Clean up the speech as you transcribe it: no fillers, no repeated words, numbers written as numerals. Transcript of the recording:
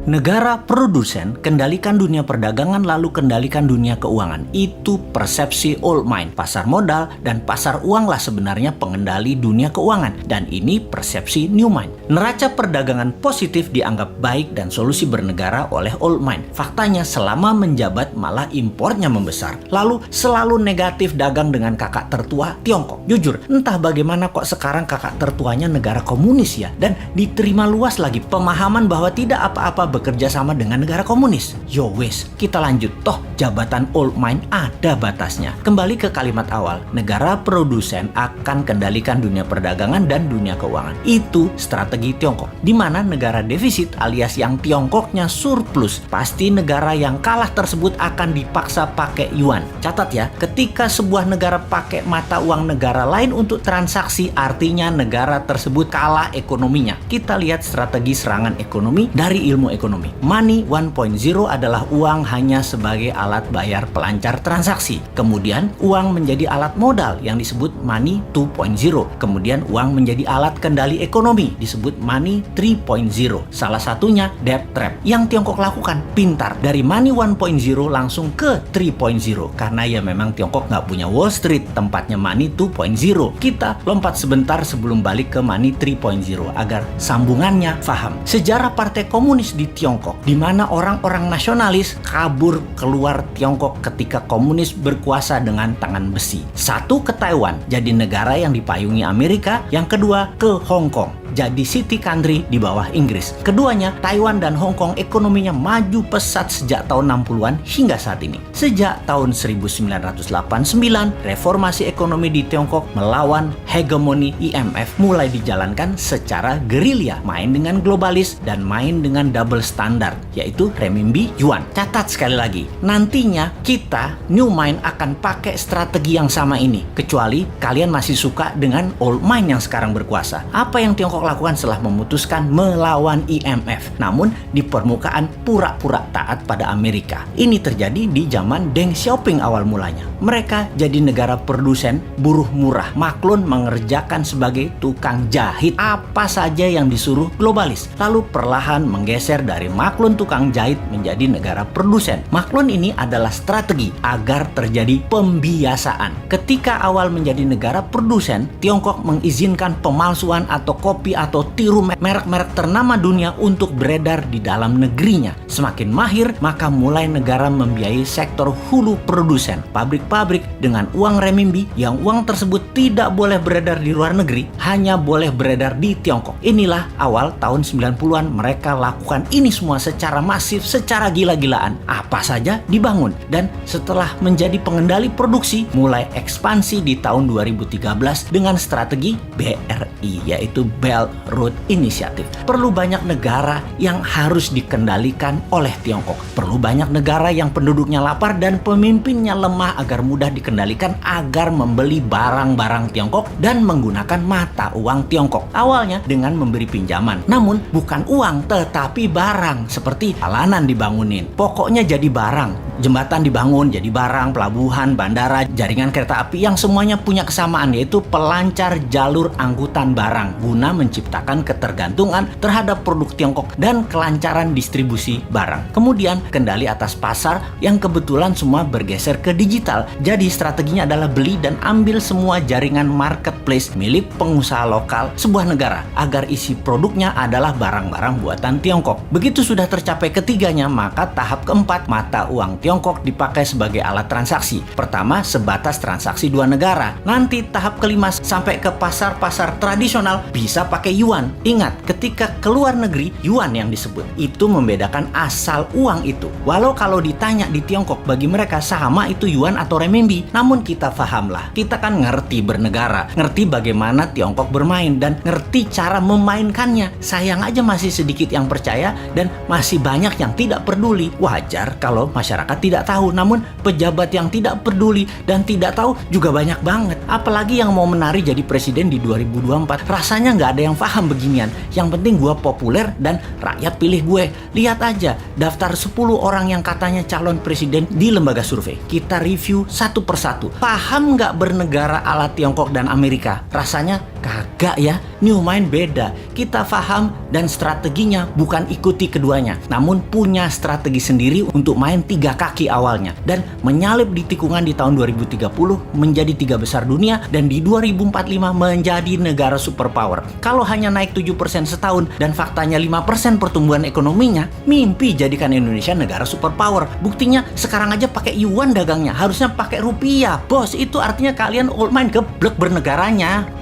Negara produsen kendalikan dunia perdagangan lalu kendalikan dunia keuangan. Itu persepsi old mind. Pasar modal dan pasar uanglah sebenarnya pengendali dunia keuangan. Dan ini persepsi new mind. Neraca perdagangan positif dianggap baik dan solusi bernegara oleh old mind. Faktanya selama menjabat malah impornya membesar. Lalu selalu negatif dagang dengan kakak tertua Tiongkok. Jujur, entah bagaimana kok sekarang kakak tertuanya negara komunis ya. Dan diterima luas lagi pemahaman bahwa tidak apa-apa bekerja sama dengan negara komunis. Yo wes, kita lanjut. Toh jabatan old mind ada batasnya. Kembali ke kalimat awal, negara produsen akan kendalikan dunia perdagangan dan dunia keuangan. Itu strategi Tiongkok. Di mana negara defisit alias yang Tiongkoknya surplus, pasti negara yang kalah tersebut akan dipaksa pakai yuan. Catat ya, ketika sebuah negara pakai mata uang negara lain untuk transaksi, artinya negara tersebut kalah ekonominya. Kita lihat strategi serangan ekonomi dari ilmu ekonomi. Money 1.0 adalah uang hanya sebagai alat bayar pelancar transaksi. Kemudian uang menjadi alat modal yang disebut money 2.0. Kemudian uang menjadi alat kendali ekonomi disebut money 3.0. Salah satunya debt trap yang Tiongkok lakukan. Pintar, dari money 1.0 langsung ke 3.0 karena ya memang Tiongkok nggak punya Wall Street, tempatnya money 2.0. Kita lompat sebentar sebelum balik ke money 3.0 agar sambungannya paham. Sejarah Partai Komunis di Tiongkok, di mana orang-orang nasionalis kabur keluar Tiongkok ketika komunis berkuasa dengan tangan besi. Satu ke Taiwan, jadi negara yang dipayungi Amerika. Yang kedua ke Hong Kong, jadi city country di bawah Inggris. Keduanya, Taiwan dan Hong Kong ekonominya maju pesat sejak tahun 60-an hingga saat ini. Sejak tahun 1989, reformasi ekonomi di Tiongkok melawan hegemoni IMF mulai dijalankan secara gerilya, main dengan globalis dan main dengan double standar, yaitu renminbi yuan. Catat sekali lagi, nantinya kita new mind akan pakai strategi yang sama ini, kecuali kalian masih suka dengan old mind yang sekarang berkuasa. Apa yang Tiongkok lakukan setelah memutuskan melawan IMF, namun di permukaan pura-pura taat pada Amerika? Ini terjadi di zaman Deng Xiaoping awal mulanya. Mereka jadi negara produsen buruh murah. Maklun mengerjakan sebagai tukang jahit apa saja yang disuruh globalis. Lalu perlahan menggeser dari maklun tukang jahit menjadi negara produsen. Maklun ini adalah strategi agar terjadi pembiasaan. Ketika awal menjadi negara produsen, Tiongkok mengizinkan pemalsuan atau kopi atau tiru merek-merek ternama dunia untuk beredar di dalam negerinya. Semakin mahir, maka mulai negara membiayai sektor hulu produsen, pabrik-pabrik dengan uang renminbi yang uang tersebut tidak boleh beredar di luar negeri, hanya boleh beredar di Tiongkok. Inilah awal tahun 90-an mereka lakukan ini semua secara masif, secara gila-gilaan. Apa saja dibangun. Dan setelah menjadi pengendali produksi, mulai ekspansi di tahun 2013 dengan strategi BRI, yaitu Belt Road Initiative. Perlu banyak negara yang harus dikendalikan oleh Tiongkok. Perlu banyak negara yang penduduknya lapar dan pemimpinnya lemah agar mudah dikendalikan agar membeli barang-barang Tiongkok dan menggunakan mata uang Tiongkok. Awalnya dengan memberi pinjaman. Namun bukan uang tetapi barang, seperti jalanan dibangunin. Pokoknya jadi barang. Jembatan dibangun jadi barang, pelabuhan, bandara, jaringan kereta api yang semuanya punya kesamaan, yaitu pelancar jalur angkutan barang guna menciptakan ketergantungan terhadap produk Tiongkok dan kelancaran distribusi barang. Kemudian kendali atas pasar yang kebetulan semua bergeser ke digital. Jadi strateginya adalah beli dan ambil semua jaringan marketplace milik pengusaha lokal sebuah negara agar isi produknya adalah barang-barang buatan Tiongkok. Begitu sudah tercapai ketiganya, maka tahap keempat, mata uang Tiongkok dipakai sebagai alat transaksi. Pertama, sebatas transaksi dua negara. Nanti tahap kelima sampai ke pasar-pasar tradisional bisa pakai yuan. Ingat, ketika keluar negeri, yuan yang disebut. Itu membedakan asal uang itu. Walau kalau ditanya di Tiongkok, bagi mereka sama itu yuan atau renminbi. Namun kita pahamlah, kita kan ngerti bernegara, ngerti bagaimana Tiongkok bermain, dan ngerti cara memainkannya. Sayang aja masih sedikit yang percaya dan masih banyak yang tidak peduli. Wajar kalau masyarakat masyarakat tidak tahu, namun pejabat yang tidak peduli dan tidak tahu juga banyak banget. Apalagi yang mau menari jadi presiden di 2024. Rasanya nggak ada yang paham beginian. Yang penting gue populer dan rakyat pilih gue. Lihat aja daftar 10 orang yang katanya calon presiden di lembaga survei. Kita review satu persatu. Paham nggak bernegara ala Tiongkok dan Amerika? Rasanya kagak ya. New Mind beda. Kita paham dan strateginya bukan ikuti keduanya, namun punya strategi sendiri untuk main 3 kaki awalnya dan menyalip di tikungan di tahun 2030 menjadi 3 besar dunia dan di 2045 menjadi negara superpower. Kalau hanya naik 7% setahun dan faktanya 5% pertumbuhan ekonominya, mimpi jadikan Indonesia negara superpower. Buktinya sekarang aja pakai yuan dagangnya, harusnya pakai rupiah. Bos, itu artinya kalian old mind geblek bernegaranya.